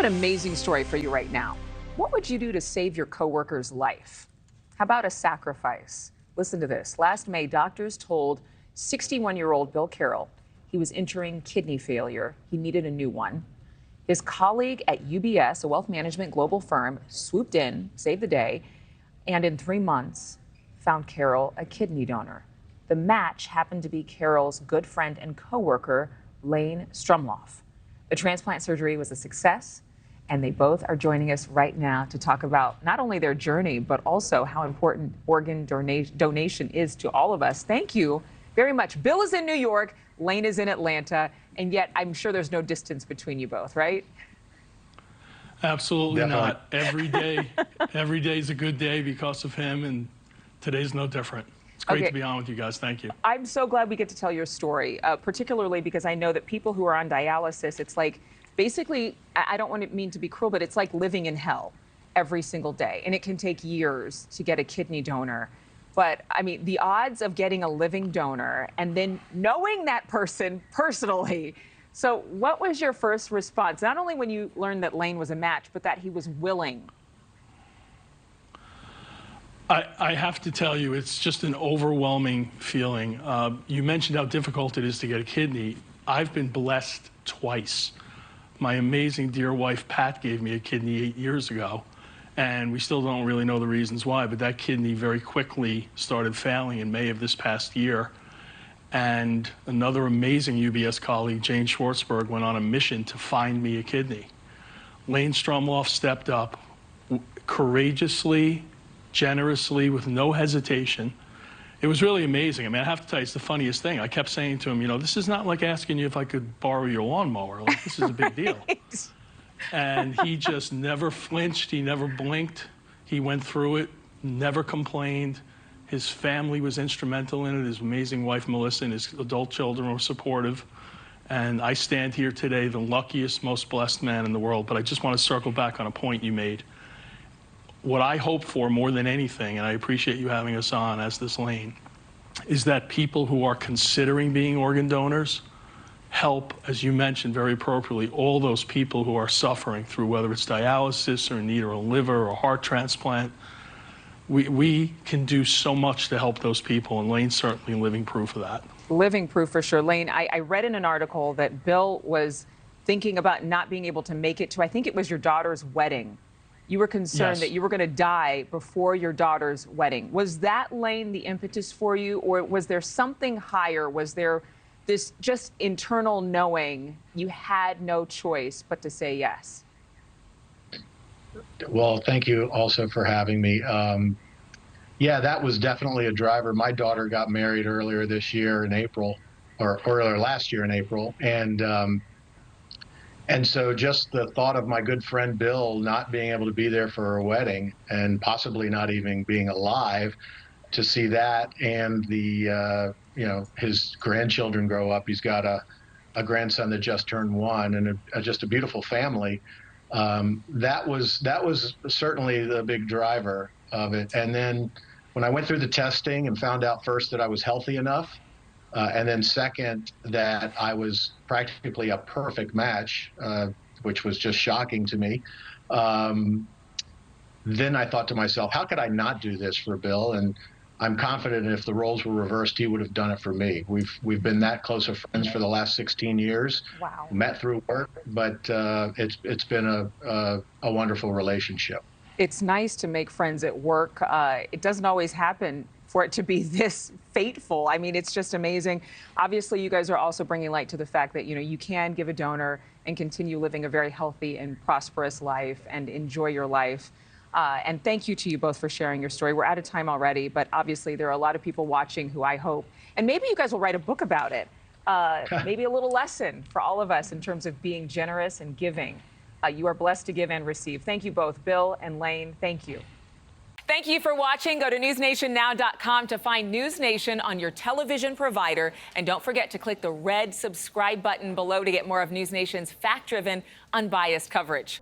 an amazing story for you right now. What would you do to save your coworker's life? How about a sacrifice? Listen to this. Last May, doctors told 61-year-old Bill Carroll he was entering kidney failure. He needed a new one. His colleague at UBS, a wealth management global firm, swooped in, saved the day, and in 3 months found Carroll a kidney donor. The match happened to be Carroll's good friend and coworker, Lane Strumloff. The transplant surgery was a success, and they both are joining us right now to talk about not only their journey, but also how important organ donation is to all of us. Thank you very much. Bill is in New York, Lane is in Atlanta, and yet I'm sure there's no distance between you both, right? Absolutely Definitely. not. Every day is a good day because of him, and today's no different. It's great to be on with you guys. Thank you. I'm so glad we get to tell your story, particularly because I know that people who are on dialysis, it's like basically, I don't want to mean to be cruel, but it's like living in hell every single day. And it can take years to get a kidney donor. But I mean, the odds of getting a living donor and then knowing that person personally. So what was your first response? Not only when you learned that Lane was a match, but that he was willing. I have to tell you, it's just an overwhelming feeling. You mentioned how difficult it is to get a kidney. I've been blessed twice. My amazing dear wife, Pat, gave me a kidney 8 years ago, and we still don't really know the reasons why, but that kidney very quickly started failing in May of this past year. And another amazing UBS colleague, Jane Schwartzberg, went on a mission to find me a kidney. Lane Strumloff stepped up courageously, generously, with no hesitation. It was really amazing. I mean, I have to tell you, it's the funniest thing. I kept saying to him, you know, this is not like asking you if I could borrow your lawnmower. Like, this is a big deal. Right. And he just never flinched. He never blinked. He went through it, never complained. His family was instrumental in it. His amazing wife, Melissa, and his adult children were supportive. And I stand here today, the luckiest, most blessed man in the world. But I just want to circle back on a point you made. What I hope for more than anything, and I appreciate you having us on as this Lane, is that people who are considering being organ donors help, as you mentioned very appropriately, all those people who are suffering through whether it's dialysis or in need of a liver or heart transplant. We can do so much to help those people, and Lane's certainly living proof of that. Living proof for sure. Lane, I read in an article that Bill was thinking about not being able to make it to, I think it was your daughter's wedding. You were concerned that you were going to die before your daughter's wedding. Was that, Lane, the impetus for you, or was there something higher? Was there this just internal knowing you had no choice but to say yes? Well, thank you also for having me. Yeah, that was definitely a driver. My daughter got married earlier this year in April, or earlier last year in April, and so just the thought of my good friend Bill not being able to be there for her wedding and possibly not even being alive to see that, and the you know, his grandchildren grow up. He's got a grandson that just turned 1, and just a beautiful family. That was certainly the big driver of it. And then when I went through the testing and found out first that I was healthy enough, and then second, that I was practically a perfect match, which was just shocking to me. Then I thought to myself, how could I not do this for Bill? And I'm confident if the roles were reversed, he would have done it for me. We've been that close of friends for the last 16 years. Wow. Met through work, but it's been a wonderful relationship. It's nice to make friends at work. It doesn't always happen for it to be this fateful. I mean, it's just amazing. Obviously, you guys are also bringing light to the fact that, you know, you can give a donor and continue living a very healthy and prosperous life and enjoy your life. And thank you to you both for sharing your story. We're out of time already, but obviously there are a lot of people watching who I hope, and maybe you guys will write a book about it. Maybe a little lesson for all of us in terms of being generous and giving. You are blessed to give and receive. Thank you both, Bill and Lane. Thank you. Thank you for watching. Go to newsnationnow.com to find NewsNation on your television provider. And don't forget to click the red subscribe button below to get more of NewsNation's fact-driven, unbiased coverage.